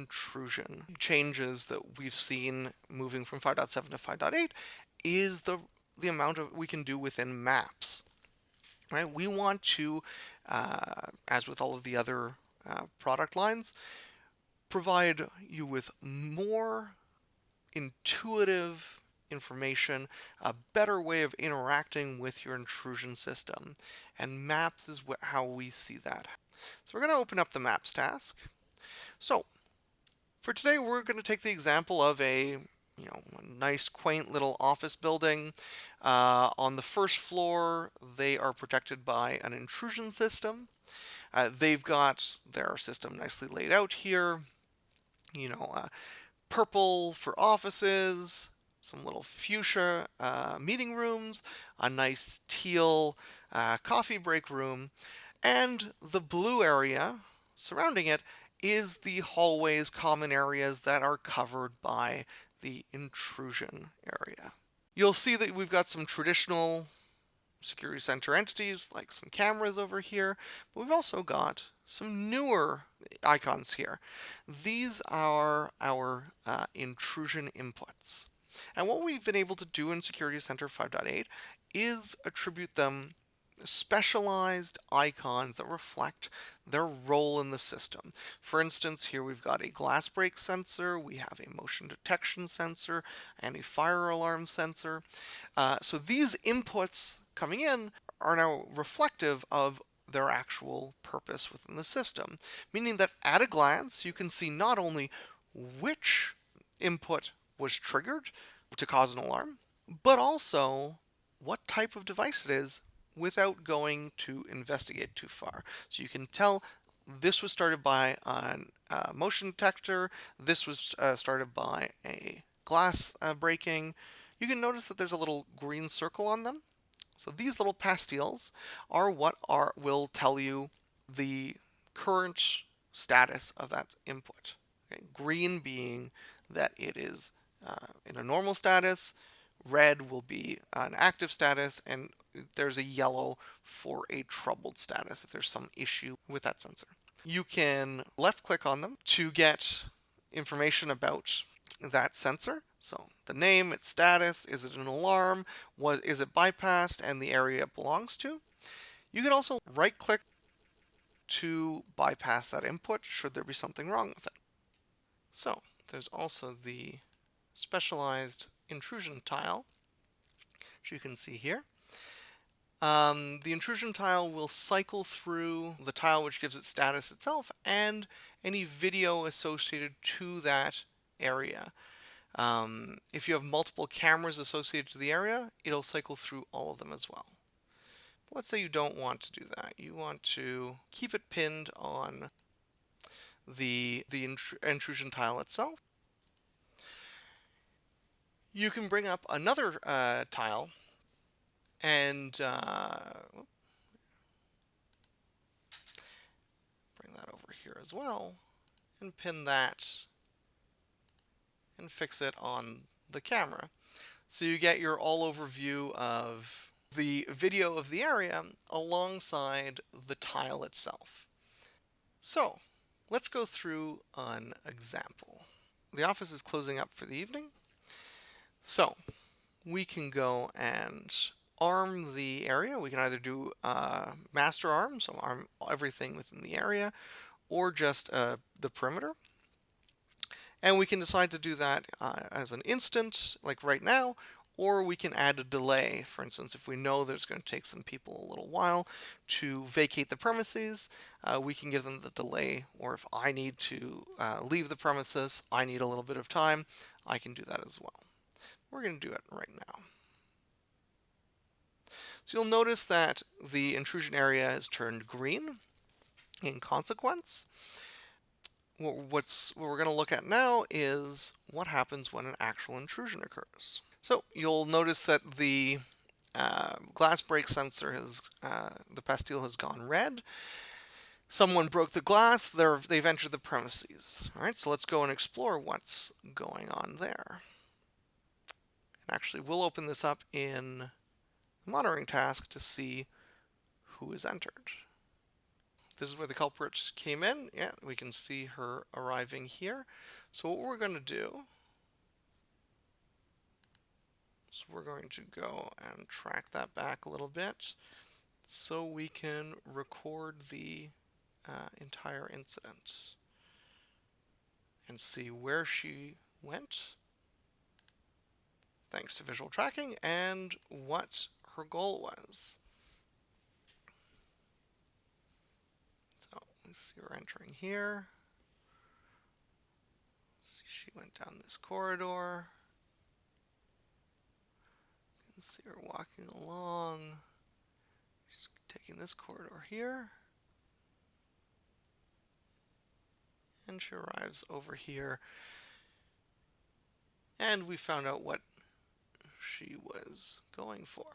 Intrusion. Changes that we've seen moving from 5.7 to 5.8 is the amount of we can do within maps. Right? We want to, as with all of the other product lines, provide you with more intuitive information, a better way of interacting with your intrusion system. And maps is how we see that. So we're going to open up the maps task. So for today, we're going to take the example of a nice, quaint little office building. On the first floor, they are protected by an intrusion system. They've got their system nicely laid out here. Purple for offices, some little fuchsia meeting rooms, a nice teal coffee break room, and the blue area surrounding it is the hallways, common areas that are covered by the intrusion area. You'll see that we've got some traditional security center entities, like some cameras over here, but we've also got some newer icons here. These are our intrusion inputs. And what we've been able to do in Security Center 5.8 is attribute them specialized icons that reflect their role in the system. For instance, here we've got a glass break sensor, we have a motion detection sensor, and a fire alarm sensor. So these inputs coming in are now reflective of their actual purpose within the system, meaning that at a glance you can see not only which input was triggered to cause an alarm, but also what type of device it is without going to investigate too far. So you can tell this was started by a motion detector, this was started by a glass breaking. You can notice that there's a little green circle on them. So these little pastilles are what will tell you the current status of that input. Okay? Green being that it is in a normal status, red will be an active status, and there's a yellow for a troubled status if there's some issue with that sensor. You can left click on them to get information about that sensor. So the name, its status, is it an alarm, is it bypassed, and the area it belongs to. You can also right click to bypass that input should there be something wrong with it. So there's also the specialized intrusion tile, which you can see here. The intrusion tile will cycle through the tile which gives it status itself and any video associated to that area. If you have multiple cameras associated to the area, it'll cycle through all of them as well. But let's say you don't want to do that. You want to keep it pinned on the intrusion tile itself. You can bring up another tile and bring that over here as well and pin that and fix it on the camera. So you get your all overview of the video of the area alongside the tile itself. So let's go through an example. The office is closing up for the evening. So we can go and arm the area. We can either do master arm, so arm everything within the area, or just the perimeter. And we can decide to do that as an instant, like right now, or we can add a delay. For instance, if we know that it's going to take some people a little while to vacate the premises, we can give them the delay. Or if I need to leave the premises, I need a little bit of time, I can do that as well. We're going to do it right now. So you'll notice that the intrusion area has turned green in consequence. What we're going to look at now is what happens when an actual intrusion occurs. So you'll notice that the glass break sensor the pastille has gone red. Someone broke the glass, they've entered the premises. All right, so let's go and explore what's going on there. And actually, we'll open this up in the monitoring task to see who is entered. This is where the culprit came in. Yeah, we can see her arriving here. So what we're going to do is we're going to go and track that back a little bit so we can record the entire incident and see where she went, thanks to visual tracking, and what her goal was. So we see her entering here. See, she went down this corridor. You can see her walking along. She's taking this corridor here. And she arrives over here. And we found out what she was going for.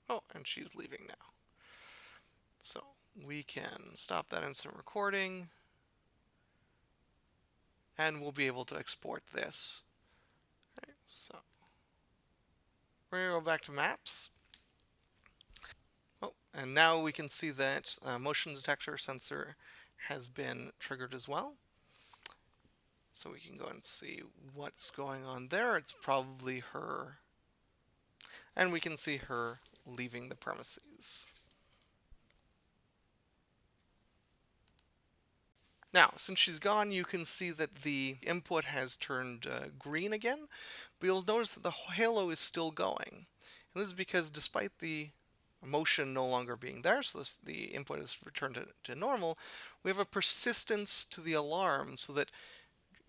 Oh, and she's leaving now. So we can stop that incident recording, and we'll be able to export this. Okay, so we're going to go back to maps. Oh, and now we can see that motion detector sensor has been triggered as well. So we can go and see what's going on there. It's probably her. And we can see her leaving the premises. Now, since she's gone, you can see that the input has turned green again, but you'll notice that the halo is still going. And this is because despite the motion no longer being there, so the input is returned to normal, we have a persistence to the alarm so that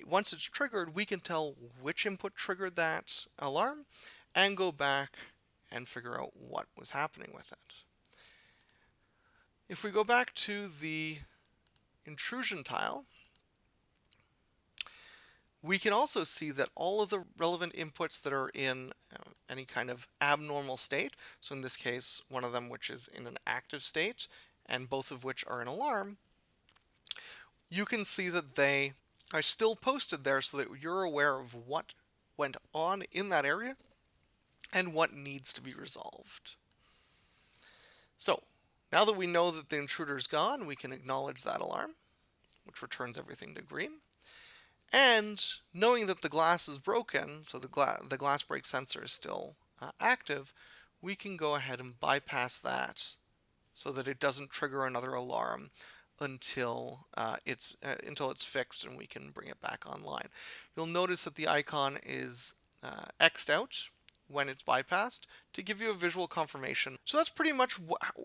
once it's triggered, we can tell which input triggered that alarm and go back and figure out what was happening with it. If we go back to the intrusion tile, we can also see that all of the relevant inputs that are in any kind of abnormal state, so in this case, one of them which is in an active state, and both of which are an alarm, you can see that they are still posted there so that you're aware of what went on in that area and what needs to be resolved. So, now that we know that the intruder's gone, we can acknowledge that alarm, which returns everything to green. And knowing that the glass is broken, so the glass break sensor is still active, we can go ahead and bypass that so that it doesn't trigger another alarm until it's fixed and we can bring it back online. You'll notice that the icon is X'd out when it's bypassed to give you a visual confirmation. So that's pretty much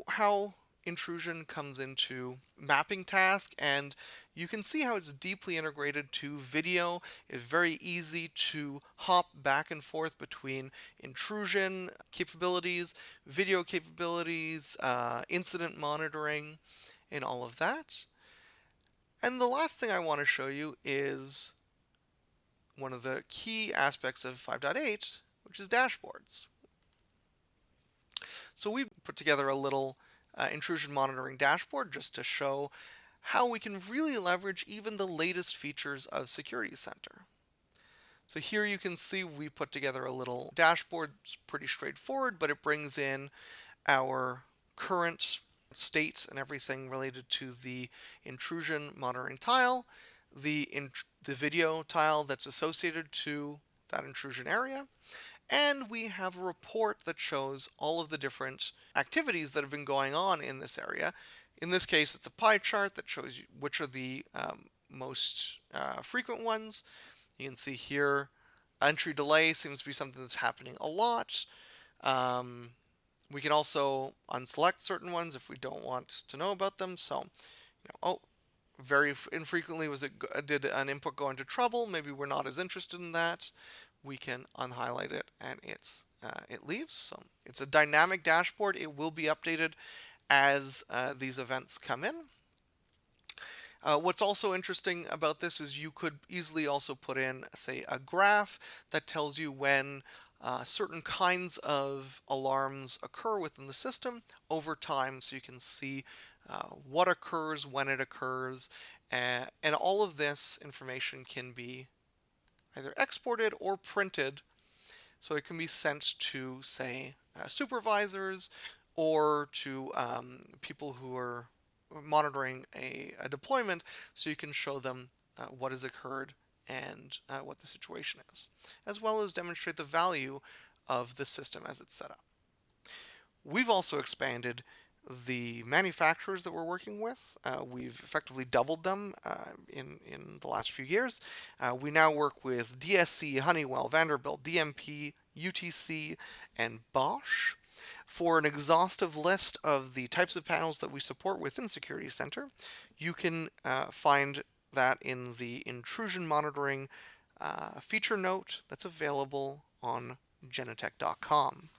how intrusion comes into mapping task, and you can see how it's deeply integrated to video. It's very easy to hop back and forth between intrusion capabilities, video capabilities, incident monitoring, and all of that. And the last thing I want to show you is one of the key aspects of 5.8, which is dashboards. So we put together a little intrusion monitoring dashboard just to show how we can really leverage even the latest features of Security Center. So here you can see we put together a little dashboard. It's pretty straightforward, but it brings in our current state and everything related to the intrusion monitoring tile, the video tile that's associated to that intrusion area, and we have a report that shows all of the different activities that have been going on in this area. In this case, it's a pie chart that shows you which are the most frequent ones. You can see here, entry delay seems to be something that's happening a lot. We can also unselect certain ones if we don't want to know about them. So, very infrequently did an input go into trouble? Maybe we're not as interested in that. We can unhighlight it and it leaves. So it's a dynamic dashboard. It will be updated as these events come in. What's also interesting about this is you could easily also put in, say, a graph that tells you when certain kinds of alarms occur within the system over time, so you can see what occurs, when it occurs, and all of this information can be either exported or printed So it can be sent to, say, supervisors or to people who are monitoring a deployment, so you can show them what has occurred and what the situation is, as well as demonstrate the value of the system as it's set up. We've also expanded the manufacturers that we're working with. We've effectively doubled them in the last few years. We now work with DSC, Honeywell, Vanderbilt, DMP, UTC, and Bosch. For an exhaustive list of the types of panels that we support within Security Center, you can find that in the intrusion monitoring feature note that's available on genetec.com.